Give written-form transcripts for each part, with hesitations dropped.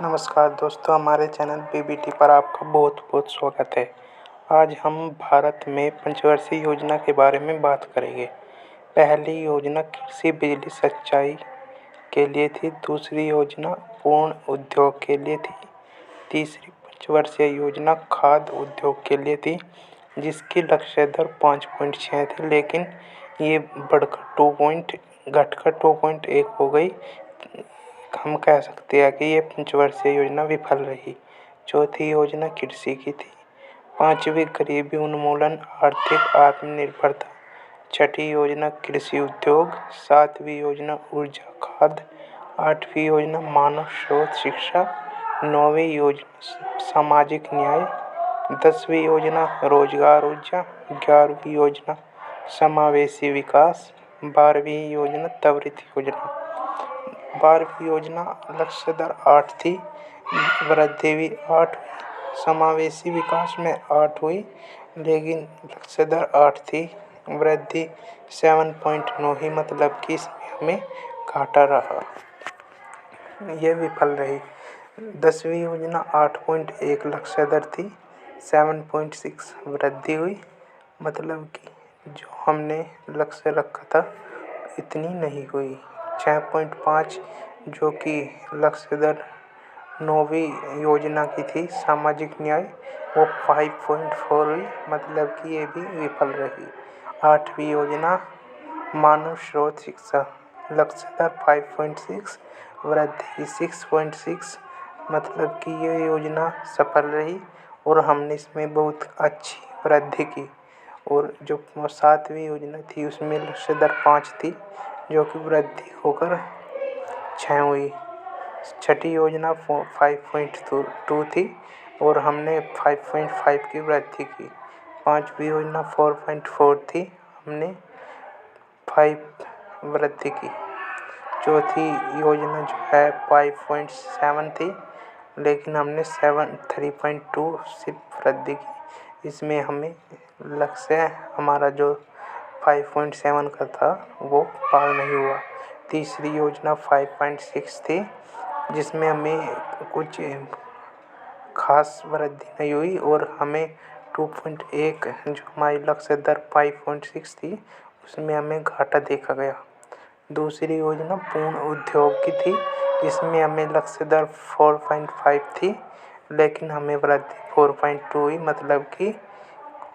नमस्कार दोस्तों, हमारे चैनल पीबीटी पर आपका बहुत बहुत स्वागत है। आज हम भारत में पंचवर्षीय योजना के बारे में बात करेंगे। पहली योजना कृषि बिजली सिंचाई के लिए थी, दूसरी योजना पूर्ण उद्योग के लिए थी, तीसरी पंचवर्षीय योजना खाद्य उद्योग के लिए थी, जिसकी लक्ष्य दर 5.6 थी, लेकिन ये घटकर 2.1 हो गई। हम कह सकते हैं कि ये पंचवर्षीय योजना विफल रही। चौथी योजना कृषि की थी, पांचवी गरीबी उन्मूलन आर्थिक आत्मनिर्भरता, छठी योजना कृषि उद्योग, सातवीं योजना ऊर्जा खाद्य, आठवीं योजना मानव स्रोत शिक्षा, नौवीं योजना सामाजिक न्याय, 10वीं योजना रोजगार ऊर्जा, 11वीं योजना समावेशी विकास, 12वीं योजना त्वरित योजना। 12वीं योजना लक्ष्य दर 8 थी, वृद्धि भी 8 हुई। समावेशी विकास में 8 हुई, लेकिन लक्ष्य दर 8 थी, वृद्धि 7.9 ही, मतलब कि इसमें हमें घाटा रहा, यह विफल रही। 10वीं योजना 8.1 लक्ष्य दर थी, 7.6 वृद्धि हुई, मतलब कि जो हमने लक्ष्य रखा था इतनी नहीं हुई। 6.5 जो कि लक्ष्य दर 9वीं योजना की थी सामाजिक न्याय, वो 5.4 हुई, मतलब कि ये भी विफल रही। 8वीं योजना मानव स्रोत शिक्षा, लक्ष्य दर 5.6, वृद्धि 6.6, मतलब कि ये योजना सफल रही और हमने इसमें बहुत अच्छी वृद्धि की। और जो 7वीं योजना थी उसमें लक्ष्य दर 5 थी, जो कि वृद्धि होकर 6 हुई। छठी योजना 5.2 थी और हमने 5.5 की वृद्धि की। 5वीं योजना 4.4 थी, हमने 5 वृद्धि की। चौथी योजना जो है 5.7 थी, लेकिन हमने 3.2 सिर्फ वृद्धि की। इसमें हमें लक्ष्य हमारा जो 5.7 का था वो पार नहीं हुआ। तीसरी योजना 5.6 थी, जिसमें हमें कुछ खास वृद्धि नहीं हुई और हमें 2.1 जो हमारी लक्ष्य दर 5.6 थी उसमें हमें घाटा देखा गया। दूसरी योजना पूर्ण उद्योग की थी, जिसमें हमें लक्ष्य दर 4.5 थी, लेकिन हमें वृद्धि 4.2 हुई, मतलब कि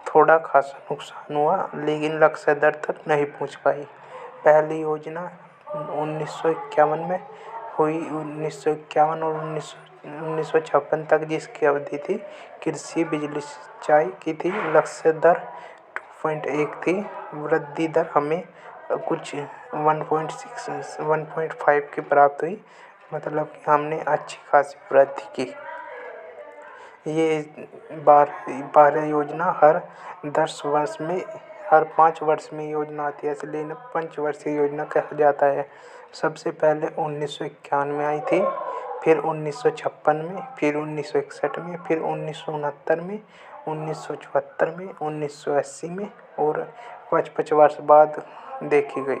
थोड़ा खासा नुकसान हुआ, लेकिन लक्ष्य दर तक नहीं पहुंच पाई। पहली योजना 1951 में हुई, 1951 और 1956 तक, जिसकी अवधि थी कृषि बिजली सिंचाई की थी। लक्ष्य दर 2.1 थी, वृद्धि दर हमें कुछ 1.6 1.5 की प्राप्त हुई, मतलब कि हमने अच्छी खासी वृद्धि की। ये 12 योजना हर 5 वर्ष में योजना आती है, इसलिए इन्हें पंचवर्षीय योजना कहा जाता है। सबसे पहले 1951 में आई थी, फिर 1956 में, फिर 1961 में, फिर 1969 में, 1974 में, 1980 में और 5 वर्ष बाद देखी गई।